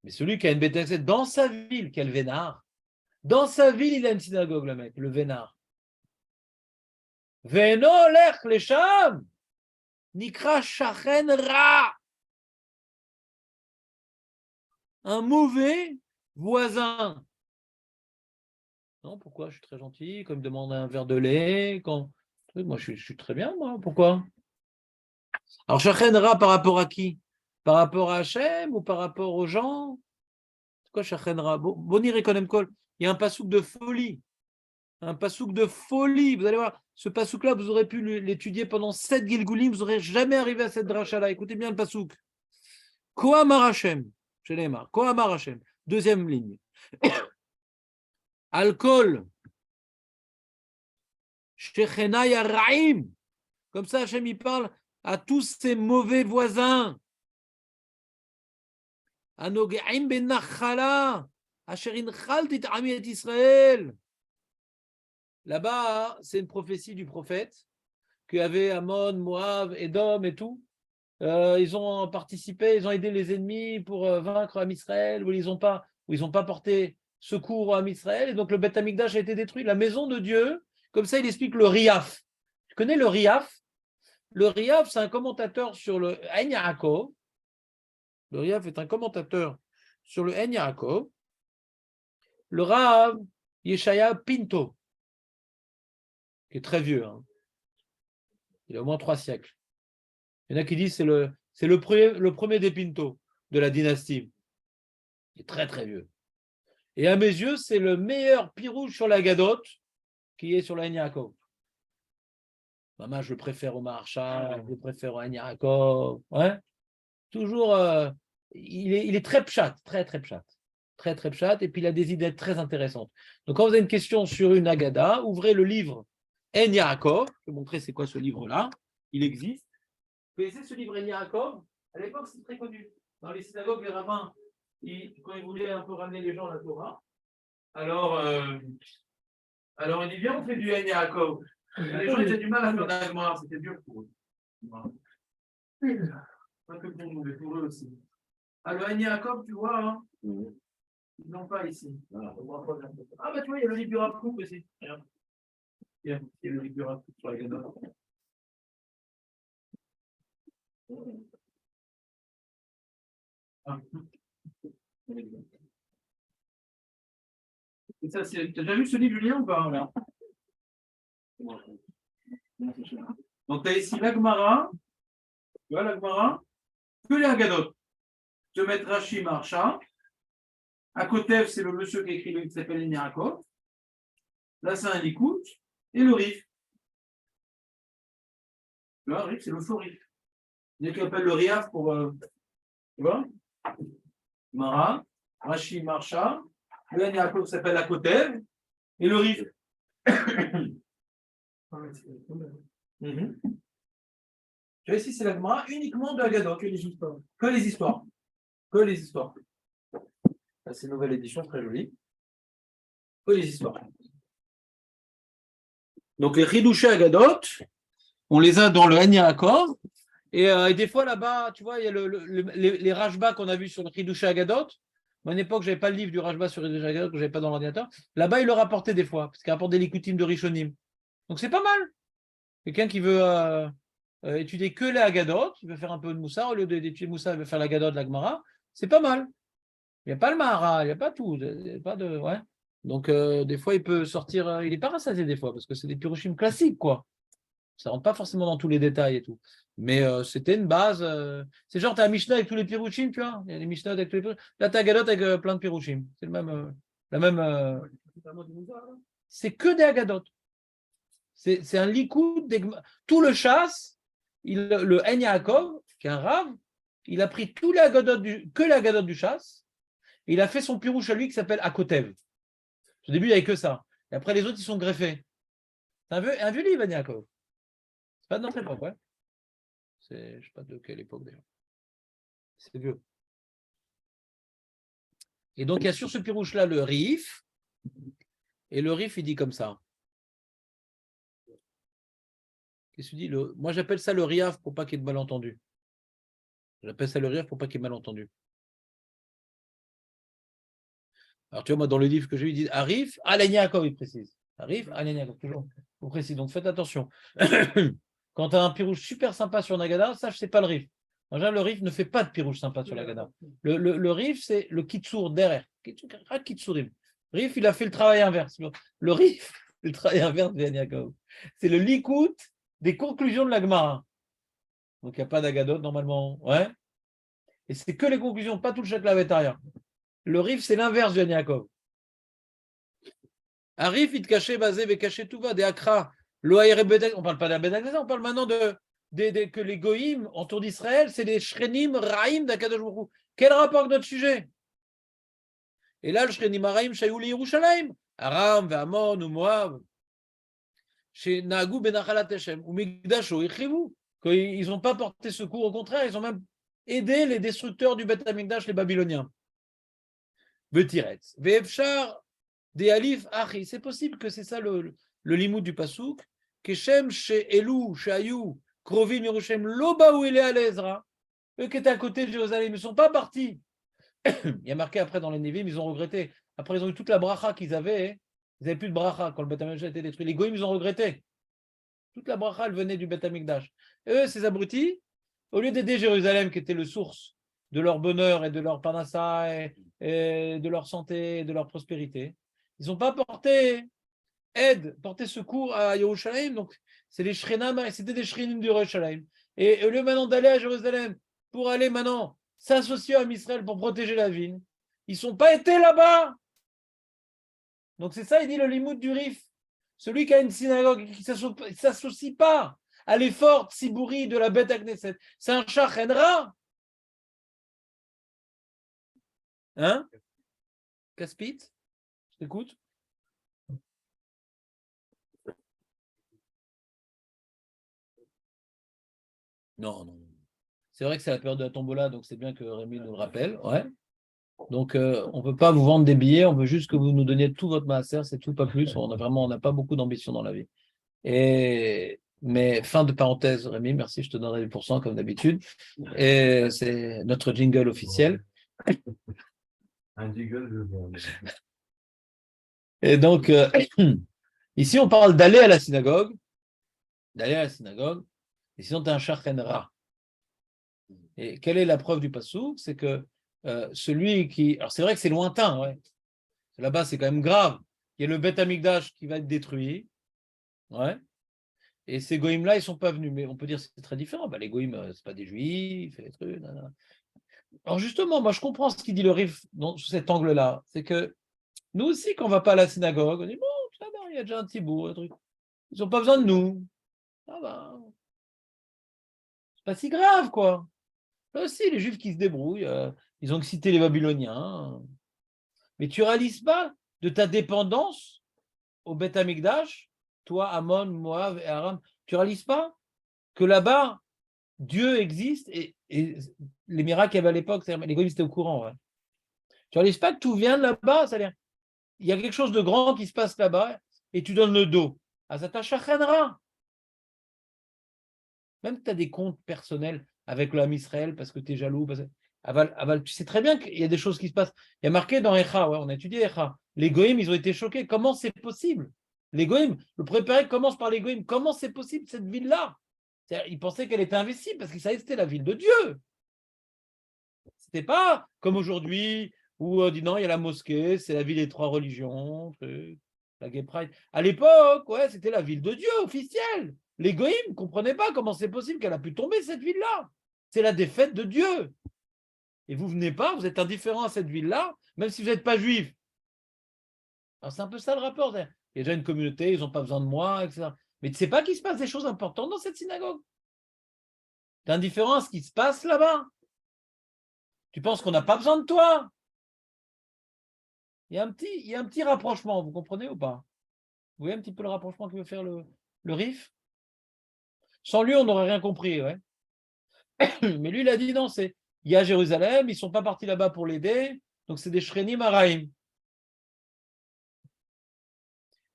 Mais celui qui a une bête d'accès dans sa ville, quel vénard. Dans sa ville, il a une synagogue, le mec, le vénard. Veno lech lesham, nikra shachen ra. Un mauvais voisin. Non, pourquoi? Je suis très gentil. Quand il me demande un verre de lait, moi, je suis très bien, moi. Pourquoi? Alors, Shachen Ra par rapport à qui? Par rapport à Hachem ou par rapport aux gens? C'est quoi Shachen Ra? Boni Rekonem Kol. Il y a un pasouk de folie. Un pasouk de folie. Vous allez voir, ce pasouk-là, vous aurez pu l'étudier pendant 7 Gilgulim, vous n'aurez jamais arrivé à cette dracha-là. Écoutez bien le pasouk. Kohamar Hashem. Chez les Mar. Kohamar Hashem. Deuxième ligne. Alcool. Shechenai Raim. Comme ça, Hachem, il parle à tous ces mauvais voisins. Anogeim ben Nachala. Asherin Chaltit Ami et Israël. Là-bas, c'est une prophétie du prophète qu'il y avait Ammon, Moab, Édom et tout. Ils ont participé, ils ont aidé les ennemis pour vaincre Am Israël, où ils n'ont pas porté secours à Am Israël. Et donc le Beth Amikdash a été détruit. La maison de Dieu, comme ça, il explique le Riaf. Tu connais le Riaf? Le Riaf, c'est un commentateur sur le En Yaakov. Le Riaf est un commentateur sur le En Yaakov. Le Rav Yeshaya Pinto, qui est très vieux. Hein. Il a au moins 3 siècles. Il y en a qui disent que c'est le premier des Pinto de la dynastie. Il est très très vieux. Et à mes yeux, c'est le meilleur pirouge sur la Gadot qui est sur la En Yaakov. Maman, je le préfère au Maharsha, je le préfère au En Yaakov. Ouais. Toujours, il est très pchat, très très pchat. Très très pchat, et puis il a des idées très intéressantes. Donc quand vous avez une question sur une Agada, ouvrez le livre En Yaakov. Je vais vous montrer c'est quoi ce livre-là. Il existe. Vous connaissez ce livre En Yaakov? À l'époque, c'est très connu. Dans les synagogues, les rabbins, quand ils voulaient un peu ramener les gens à la Torah, alors il dit viens, on fait du En Yaakov. Les gens ils avaient du mal à faire d'Agmar, c'était dur pour eux. Pas que pour nous, mais pour eux aussi. Alors, En Yaakov, tu vois, hein, ils n'ont pas ici. Voilà. Ah, bah tu vois, il y a le livre du Rav Kook aussi. Regarde. Il y a le livre du Rav Kook sur la Gadol. Ah. Et ça, t'as déjà vu ce livre, Julien, ou pas là? Donc, tu as ici l'Agmara, tu vois l'Agmara, que les Agadot. Tu vas mettre Rashi Marsha. À côté, c'est le monsieur qui a écrit le livre qui s'appelle En Yaakov. Là, c'est un Likout. Et le Rif. Le Rif, c'est le faux Rif. Il y a qui appelle le Riaf pour. Tu vois? Mara, Rashi Marsha. Le En Yaakov s'appelle Akotev. Et le Rif. Tu vois, ici, c'est la Gemara uniquement de Agadot. Que les histoires. Que les histoires. Que les histoires. Ça, c'est une nouvelle édition, très jolie. Que les histoires. Donc, les Ridouché Agadot, on les a dans le En Yaakov. Et des fois, là-bas, tu vois, il y a les Rajba qu'on a vus sur le Ridouché Agadot. À une époque, je n'avais pas le livre du Rajba sur le Ridouché Agadot, que je n'avais pas dans l'ordinateur. Là-bas, il le rapportait des fois, parce qu'il rapporte des Likutim de Rishonim. Donc, c'est pas mal. Quelqu'un qui veut étudier que les Agadot, il veut faire un peu de Moussa, au lieu d'étudier Moussa, il veut faire l'Agadot de la Gemara, c'est pas mal. Il n'y a pas le Mahara, il n'y a pas tout. Il y a pas de, ouais. Donc, des fois, il peut sortir, il est pas rassasié des fois, parce que c'est des pirushim classiques, quoi. Ça ne rentre pas forcément dans tous les détails et tout. Mais c'était une base. C'est genre, tu as un Mishnah avec tous les pirushim, tu vois. Il y a les Mishnah avec tous les pirushim. Là, tu as Agadot avec plein de pirushim. C'est le même. La même. C'est que des Agadot. C'est un likoud. Tout le chasse, le En Yaakov, qui est un rave, il a pris tous les Agadot que les Agadot du chasse. Et il a fait son pirouche à lui qui s'appelle Akotev. Au début, il n'y avait que ça. Et après, les autres, ils sont greffés. C'est un vieux livre, En Yaakov. C'est pas de notre époque, ouais. Je ne sais pas de quelle époque d'ailleurs. C'est vieux. Et donc, il y a sur ce pirouche-là le Rif. Et le Rif, il dit comme ça. Qu'est-ce que tu dis? Moi, j'appelle ça le Riaf pour pas qu'il y ait de malentendu. J'appelle ça le Riaf pour pas qu'il y ait de malentendu. Alors, tu vois, moi, dans le livre que j'ai lu, il dit Arif, En Yaakov, il précise. Arif, En Yaakov, toujours. On précise. Donc, faites attention. Quand tu as un pirouche super sympa sur Nagada, sache que ce n'est pas le Rif. En général, le Rif ne fait pas de pirouche sympa sur Nagada. Le Rif, c'est le Kitsour derrière. Kitsurim. Rif, il a fait le travail inverse. Le Rif, c'est le travail inverse de Yann Yaakov. C'est le likout des conclusions de la Gemara. Donc, il n'y a pas d'Agadot normalement. Ouais. Et c'est que les conclusions, pas tout le Shakla Vetaria. Le Rif, c'est l'inverse de Yann Yaakov. Un Rif, il te cachait, basé, mais caché tout va, des Akra. On ne parle pas d'un Bedak, on parle maintenant que les Goïm, autour d'Israël, c'est des Shrenim Raïm d'Akadosh Baruch Hu. Quel rapport avec notre sujet? Et là, le Shrenim Raïm, Shayouli Yerushalayim, Aram, Amon, ou Moab, chez Nagou Benachalat Hashem, ou Migdasho, Ichrivu, qu'ils n'ont pas porté secours, au contraire, ils ont même aidé les destructeurs du Beth Amikdash, les Babyloniens. Betiretz. Ve'efshar des Alif Achi. C'est possible que c'est ça le limoud du Passouk. Keshem chez Elou, chez Ayou, Krovim Yerushalem, Lobaou et Ezra, eux qui étaient à côté de Jérusalem, ils ne sont pas partis. Il y a marqué après dans les Névim, ils ont regretté. Après, ils ont eu toute la bracha qu'ils avaient. Ils n'avaient plus de bracha quand le Beth Amikdash a été détruit. Les Goïms, ils ont regretté. Toute la bracha, elle venait du Beth Amikdash. Eux, ces abrutis, au lieu d'aider Jérusalem, qui était le source de leur bonheur et de leur parnassa et de leur santé et de leur prospérité, ils n'ont pas porté aide, porté secours à Yerushalayim. Donc, c'est les Shrenam, c'était des Shrenim du Yerushalayim. Et au lieu maintenant d'aller à Jérusalem pour aller maintenant s'associer à Israël pour protéger la ville, ils ne sont pas été là-bas. Donc, c'est ça, il dit le limoud du Rif. Celui qui a une synagogue et qui ne s'associe pas à l'effort Tzibouri de la Beth Knesset, c'est un Shachenra. Hein? Caspit? Je t'écoute. Non, non. C'est vrai que c'est la période de la tombola, donc c'est bien que Rémi nous le rappelle. Ouais. Donc, on ne peut pas vous vendre des billets, on veut juste que vous nous donniez tout votre maaser, c'est tout, pas plus. On n'a pas beaucoup d'ambition dans la vie. Mais fin de parenthèse, Rémi, merci, je te donnerai les pourcents comme d'habitude. Et c'est notre jingle officiel. Un jingle Et donc, ici, on parle d'aller à la synagogue. Et sinon, tu as un shachenra. Et quelle est la preuve du passouk? C'est que celui qui... Alors, c'est vrai que c'est lointain, ouais. Là-bas, c'est quand même grave. Il y a le Beth Amikdash qui va être détruit. Ouais. Et ces goïms-là, ils ne sont pas venus. Mais on peut dire que c'est très différent. Les goïms, ce n'est pas des juifs. Et trucs, Alors, justement, moi, je comprends ce qu'il dit le Rif sous cet angle-là. C'est que nous aussi, quand on ne va pas à la synagogue, on dit bon, ça va, il y a déjà un petit bout, un truc. Ils n'ont pas besoin de nous. Ça va. C'est pas si grave, quoi. Là aussi, les Juifs qui se débrouillent, ils ont cité les Babyloniens. Mais tu ne réalises pas de ta dépendance au Beth Amikdash, toi, Ammon, Moab et Aram. Tu ne réalises pas que là-bas, Dieu existe et les miracles qu'il y avait à l'époque, les Goïms étaient au courant. Ouais. Tu ne réalises pas que tout vient de là-bas, c'est-à-dire il y a quelque chose de grand qui se passe là-bas et tu donnes le dos. Ah, ça t'achachanera. Même si tu as des comptes personnels avec l'homme Israël parce que tu es jaloux. Tu sais très bien qu'il y a des choses qui se passent. Il y a marqué dans Echa, on a étudié Echa. Les Goïms, ils ont été choqués. Comment c'est possible? Les Goïms, le préparé commence par les Goïms. Comment c'est possible cette ville-là? Ils pensaient qu'elle était invincible parce qu'ils savaient que c'était la ville de Dieu. C'était pas comme aujourd'hui où on dit non, il y a la mosquée, c'est la ville des trois religions, la Gay Pride. À l'époque, ouais, c'était la ville de Dieu officielle. Les Goïms ne comprenaient pas comment c'est possible qu'elle a pu tomber cette ville-là. C'est la défaite de Dieu. Et vous venez pas, vous êtes indifférent à cette ville-là, même si vous n'êtes pas juif. Alors c'est un peu ça le rapport. Il y a déjà une communauté, ils n'ont pas besoin de moi, etc. Mais tu ne sais pas qu'il se passe des choses importantes dans cette synagogue. Tu es indifférent à ce qui se passe là-bas. Tu penses qu'on n'a pas besoin de toi. Il y a un petit rapprochement, vous comprenez ou pas? Vous voyez un petit peu le rapprochement que veut faire le Rif? Sans lui, on n'aurait rien compris, ouais. Mais lui, il a dit non, il y a Jérusalem, ils ne sont pas partis là-bas pour l'aider, donc c'est des Shrenim Araim.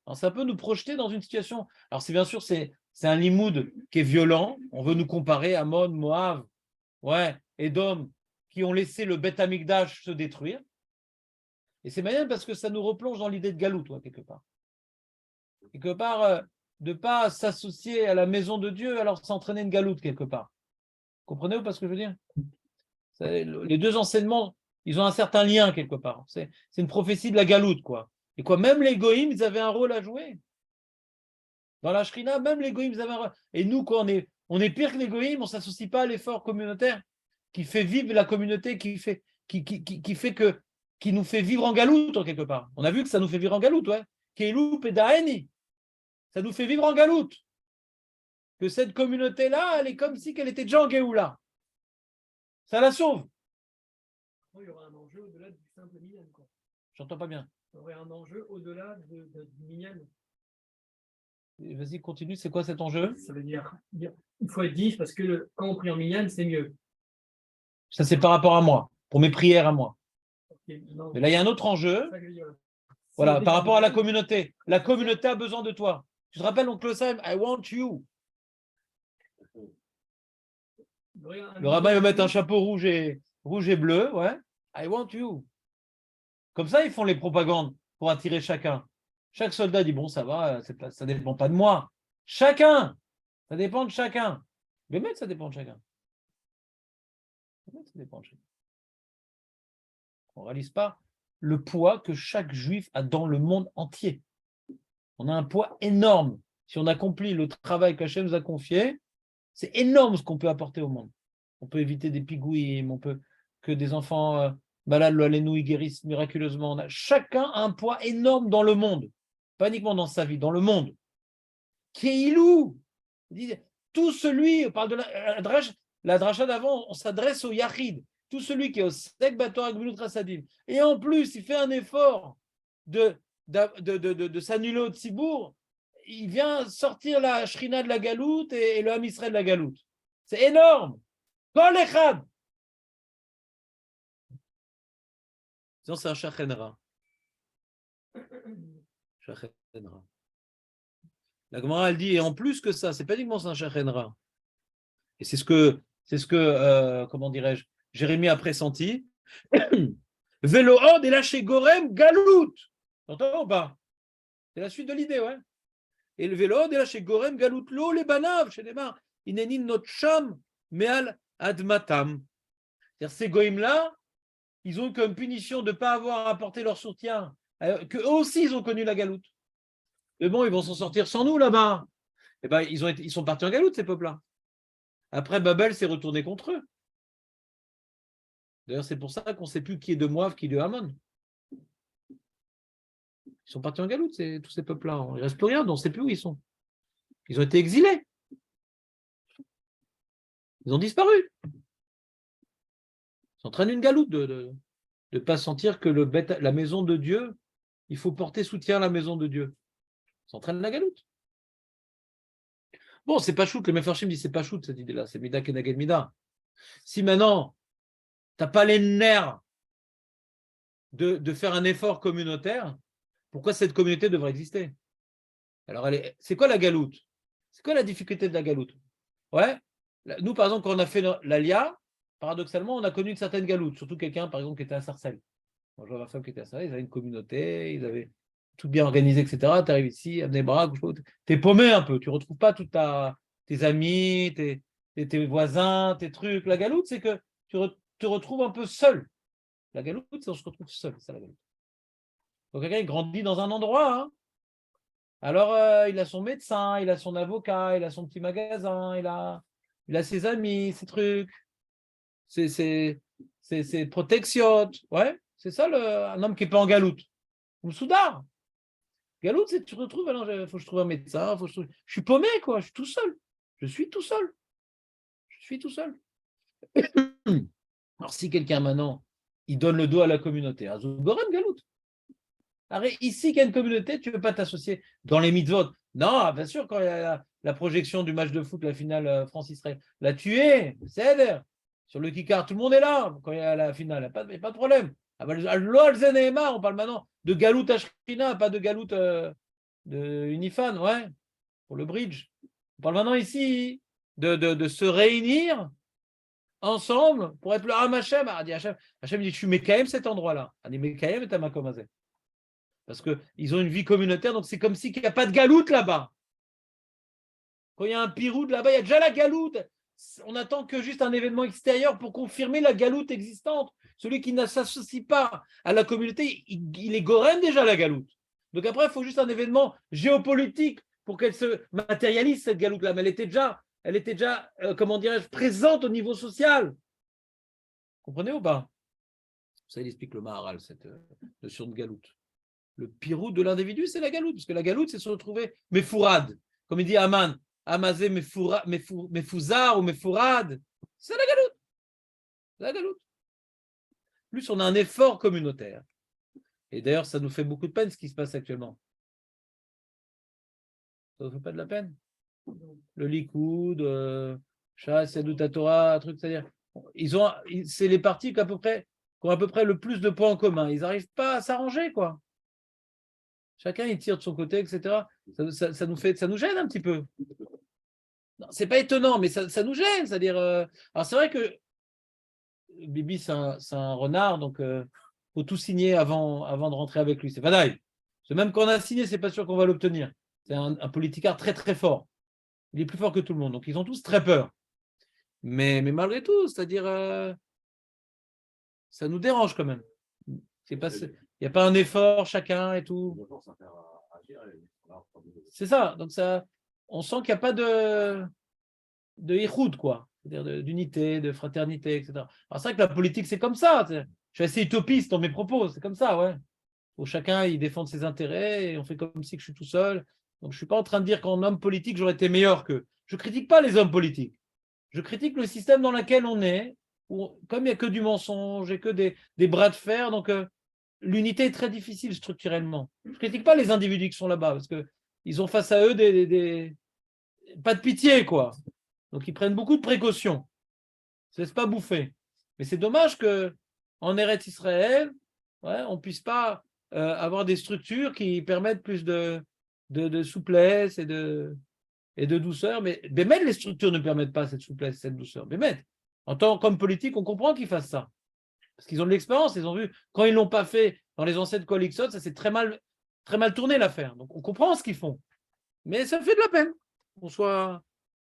Alors ça peut nous projeter dans une situation. Alors c'est bien sûr, c'est un limoud qui est violent. On veut nous comparer à Ammon, Moab, ouais, Édom, qui ont laissé le Beth Amikdash se détruire. Et c'est malin parce que ça nous replonge dans l'idée de Galout, quelque part. Quelque part, de ne pas s'associer à la maison de Dieu, alors s'entraîner une Galout, quelque part. Comprenez ou pas ce que je veux dire? Les deux enseignements, ils ont un certain lien, quelque part. C'est une prophétie de la Galout, quoi. Et quoi, même les goïms, ils avaient un rôle à jouer. Dans la Shrina, même les goïms, ils avaient un rôle. Et nous, quoi, on est pire que les goïms, on ne s'associe pas à l'effort communautaire qui fait vivre la communauté, qui fait que, qui nous fait vivre en galoute, en quelque part. On a vu que ça nous fait vivre en galoute, ouais. Keilou Pedaeni. Ça nous fait vivre en galoute. Que cette communauté-là, elle est comme si qu'elle était déjà en Géoula. Ça la sauve. Il y aura un enjeu au-delà du simple minyan, quoi. J'entends pas bien. Il y aurait un enjeu au-delà du minyan. Vas-y, continue. C'est quoi cet enjeu? Ça veut dire il faut être 10 parce que quand on prie en minyan, c'est mieux. Ça, c'est par rapport à moi, pour mes prières à moi. Okay, non, mais là, il y a un autre enjeu. Voilà, par rapport à la communauté. La communauté a besoin de toi. Tu te rappelles, oncle Sam, I want you. Le rabbin va mettre un chapeau rouge et bleu, ouais. I want you. Comme ça, ils font les propagandes pour attirer chacun. Chaque soldat dit, bon, ça va, ça ne dépend pas de moi. Chacun. Ça dépend de chacun. Mais même, ça dépend de chacun. Ça dépend de chacun. On ne réalise pas le poids que chaque juif a dans le monde entier. On a un poids énorme. Si on accomplit le travail qu'Hachem nous a confié, c'est énorme ce qu'on peut apporter au monde. On peut éviter des pigouïms, on peut que des enfants malades, le Allénou, ils guérissent miraculeusement. Chacun a un poids énorme dans le monde, pas uniquement dans sa vie, dans le monde. Keilou, tout celui, on parle de la dracha d'avant, on s'adresse au Yachid, tout celui qui est au Sek Batorah Gemilut Rasadim, et en plus, il fait un effort de s'annuler au Tzibour, il vient sortir la Shrina de la Galoute et le Ham Israël de la Galoute. C'est énorme. Kol Echad. Sinon, c'est un Shachenra. Shachenra. La Gemara, elle dit, et en plus que ça, c'est pas uniquement c'est un Shachenra. Et c'est ce que comment dirais-je, Jérémie a pressenti. Velood et lâché Gorem Galout. T'entends ou pas? C'est la suite de l'idée, ouais. Et le Velood et lâché Gorem Galout lo les banav chez les mains. Inenin not sham meal admatam. C'est-à-dire ces goïms-là, ils ont eu comme punition de ne pas avoir apporté leur soutien, qu'eux aussi ils ont connu la galoute. Mais bon, ils vont s'en sortir sans nous là-bas. Eh ben, ils sont partis en galoute, ces peuples-là. Après, Babel s'est retourné contre eux. D'ailleurs, c'est pour ça qu'on ne sait plus qui est de Moab, qui est de Hammon. Ils sont partis en galoute, tous ces peuples-là. Il ne reste plus rien, on ne sait plus où ils sont. Ils ont été exilés. Ils ont disparu. Ils s'entraînent une galoute de ne pas sentir que la maison de Dieu, il faut porter soutien à la maison de Dieu. Ils s'entraînent la galoute. Bon, c'est pas shoot, le Mefarshim dit c'est pas shoot cette idée-là, c'est Mida Kenaged Mida. Si maintenant, tu n'as pas les nerfs de faire un effort communautaire, pourquoi cette communauté devrait exister? Alors, c'est quoi la galoute? C'est quoi la difficulté de la galoute? Ouais, nous, par exemple, quand on a fait l'Alia, paradoxalement, on a connu une certaine galoute, surtout quelqu'un, par exemple, qui était à Sarcelles. Moi, je vois ma femme qui était à Sarcelles, ils avaient une communauté, ils avaient tout bien organisé, etc. Tu arrives ici, à Bnei-Brak, tu es paumé un peu, tu ne retrouves pas tous tes amis, tes voisins, tes trucs. La galoute, c'est que tu te retrouves un peu seul. La galoute, c'est qu'on se retrouve seul, c'est ça la galoute. Donc quelqu'un grandit dans un endroit, hein. Alors il a son médecin, il a son avocat, il a son petit magasin, il a ses amis, ses trucs, ses protections. Ouais, c'est ça un homme qui n'est pas en galoute. Ou soudard. Galoute, c'est que tu te retrouves, alors il faut que je trouve un médecin, je suis paumé, quoi, je suis tout seul. Je suis tout seul. Alors si quelqu'un maintenant, il donne le dos à la communauté, à Zougoren Galoute. Alors, ici, qu'il y a une communauté, tu ne veux pas t'associer dans les mitzvot. Non, bien sûr, quand il y a la projection du match de foot, la finale France-Israël, là tu es, c'est sur le Kikar, tout le monde est là quand il y a la finale, il n'y a pas de problème. On parle maintenant de Galout Ashrina, pas de Galout de Unifan, ouais, pour le bridge. On parle maintenant ici de se réunir ensemble pour être le Ham Hashem. Hashem dit, je suis Mekahem cet endroit-là. Il dit, Mekahem est à Makomazé. Parce qu'ils ont une vie communautaire, donc c'est comme si il n'y a pas de galoute là-bas. Quand il y a un piroud là-bas, il y a déjà la galoute. On n'attend que juste un événement extérieur pour confirmer la galoute existante. Celui qui ne s'associe pas à la communauté, il est gorème déjà la galoute. Donc après, il faut juste un événement géopolitique pour qu'elle se matérialise, cette galoute-là. Mais elle était déjà comment dirais-je, présente au niveau social. Comprenez ou pas? Ça, il explique le Maharal, cette notion de galoute. Le pirou de l'individu, c'est la galoute, parce que la galoute, c'est se retrouver méfourade. Comme il dit Aman, Amazé méfouzard ou méfourade. C'est la galoute. La galoute. Plus on a un effort communautaire. Et d'ailleurs, ça nous fait beaucoup de peine ce qui se passe actuellement. Ça ne vous fait pas de la peine? Le Likoud, Shas, Yadut Torah, un truc, c'est-à-dire, c'est les partis qui ont à peu près le plus de points en commun. Ils n'arrivent pas à s'arranger, quoi. Chacun, il tire de son côté, etc. Ça nous gêne un petit peu. C'est pas étonnant, mais ça nous gêne. C'est-à-dire, alors c'est vrai que Bibi, c'est un renard, donc faut tout signer avant de rentrer avec lui. C'est Vadaï. Même quand on a signé, c'est pas sûr qu'on va l'obtenir. C'est un politicard très très fort. Il est plus fort que tout le monde, donc ils ont tous très peur. Mais malgré tout, c'est-à-dire, ça nous dérange quand même. Il n'y a pas un effort chacun et tout. C'est ça. Donc on sent qu'il n'y a pas de ichoud, quoi. C'est-à-dire d'unité, de fraternité, etc. Alors c'est vrai que la politique, c'est comme ça. Je suis assez utopiste dans mes propos, c'est comme ça, ouais. Où chacun, il défend ses intérêts et on fait comme si je suis tout seul. Donc je ne suis pas en train de dire qu'en homme politique, j'aurais été meilleur qu'eux. Je ne critique pas les hommes politiques. Je critique le système dans lequel on est, où, comme il n'y a que du mensonge et que des bras de fer, donc l'unité est très difficile structurellement. Je ne critique pas les individus qui sont là-bas, parce qu'ils ont face à eux pas de pitié, quoi. Donc ils prennent beaucoup de précautions. Ils ne se laissent pas bouffer. Mais c'est dommage qu'en Eretz Israël, on ne puisse pas avoir des structures qui permettent plus de souplesse et de douceur. Mais Bémet, les structures ne permettent pas cette souplesse, cette douceur. Bémet, en tant qu'homme politique, on comprend qu'ils fassent ça. Parce qu'ils ont de l'expérience, ils ont vu, quand ils ne l'ont pas fait dans les anciennes coalitions, ça s'est très mal tourné l'affaire. Donc on comprend ce qu'ils font. Mais ça fait de la peine qu'on soit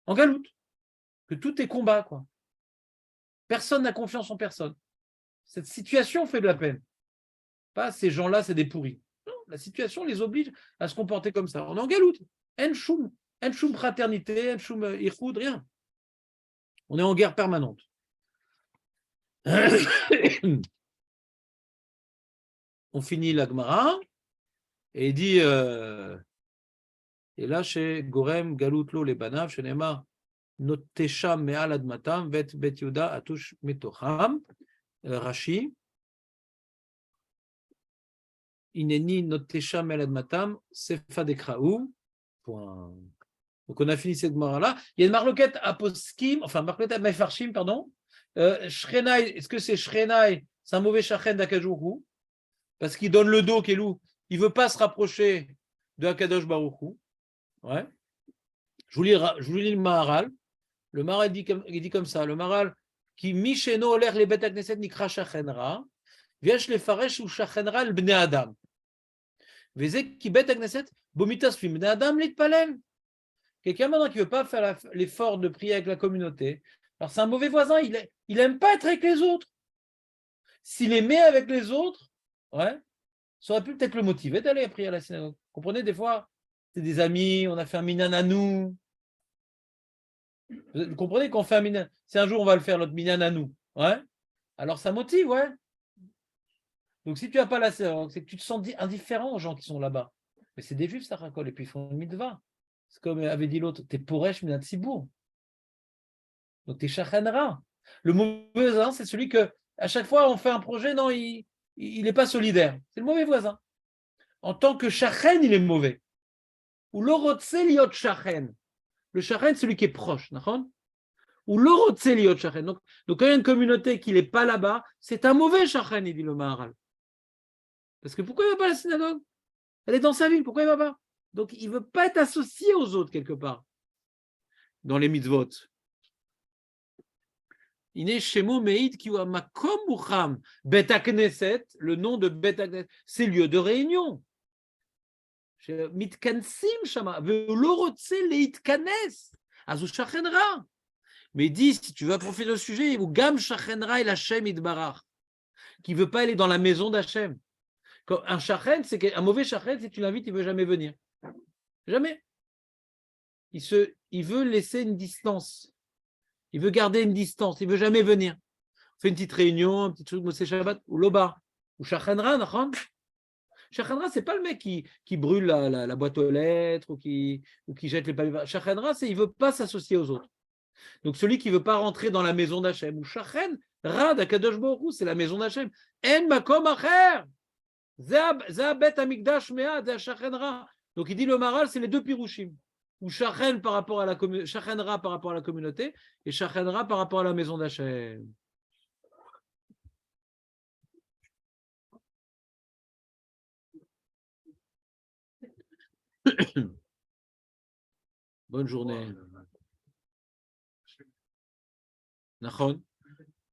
en galoute, que tout est combat, quoi. Personne n'a confiance en personne. Cette situation fait de la peine. Pas ces gens-là, c'est des pourris. Non, la situation les oblige à se comporter comme ça. On est en galoute. En choum fraternité, en choum ichoud, rien. On est en guerre permanente. On finit la Gemara et il dit et là chez Gorem Galut Lo les Banav chez Nema Notesham Me'al Admatam Bet Yehuda Atush Metocham Rashi Ineni Notesham Me'al Admatam Sefa Dekraou. Point. Donc on a fini cette Gemara là. Il y a une marloquette à Poskim, enfin marloquette à Mefarshim, pardon. Shrenai, est-ce que c'est Shrenai? C'est un mauvais shachen d'Akadosh, parce qu'il donne le dos, Kelou. Il ne veut pas se rapprocher de Akadosh Baruch Hu. Ouais. Je vous lis le Maharal. Le Maharal il dit comme ça. Le Maharal qui Misheno Oler le Bet Knesset Nikra Shachenra, Viesh le Faresh ou Shachenra le Bnei Adam. Vezek qui Bet Knesset Bomitas Fim Bnei Adam Litpalel. Quelqu'un maintenant qui ne veut pas faire l'effort de prier avec la communauté. Alors c'est un mauvais voisin, il n'aime pas être avec les autres. S'il aimait avec les autres, ça aurait pu peut-être le motiver d'aller prier à la synagogue. Vous comprenez, des fois, c'est des amis, on a fait un minyan à nous. Vous comprenez qu'on fait un minyan, si un jour on va le faire, notre minyan à nous, alors ça motive, Donc si tu n'as pas la synagogue, c'est que tu te sens indifférent aux gens qui sont là-bas. Mais c'est des juifs, ça racole, et puis ils font une mitzvah. C'est comme avait dit l'autre, t'es poresh minat sibour. Donc t'es shachenra. Le mauvais voisin, c'est celui que à chaque fois on fait un projet, non, il n'est pas solidaire. C'est le mauvais voisin. En tant que shachen, il est mauvais. Ou l'orotse liot shachen. Le shachen, celui qui est proche, d'accord? Ou l'orotse liot shachen. Donc quand il y a une communauté qui n'est pas là-bas, c'est un mauvais shachen, il dit le Maharal. Parce que pourquoi il ne va pas à la synagogue? Elle est dans sa ville, pourquoi il ne va pas? Donc il ne veut pas être associé aux autres quelque part. Dans les mitzvot. Le nom de Bet Knesset, c'est lieu de réunion. Mais dit, si tu veux approfondir le sujet, qui ne veut pas aller dans la maison d'Hachem, Un shachen, un mauvais shachen, si tu l'invites, il ne veut jamais venir. Jamais. Il veut laisser une distance. Il veut garder une distance. Il ne veut jamais venir. On fait une petite réunion, un petit truc, Mossé Shabbat, ou Loba, ou Shachenra, Nachon. Shachenra, ce n'est pas le mec qui brûle la boîte aux lettres ou qui jette les papiers. Shachenra, il ne veut pas s'associer aux autres. Donc celui qui ne veut pas rentrer dans la maison d'Hachem. Ou Shachen, Rad, Akadosh Baruch Hu, c'est la maison d'Hachem. En makom acher. Za bet amigdash mead, za Shachenra. Donc il dit le Maral, c'est les deux pirouchim. Ou Shachen par rapport à la Shachenra par rapport à la communauté et Shachenra par rapport à la maison d'Hachem. Bonne journée. Nachon.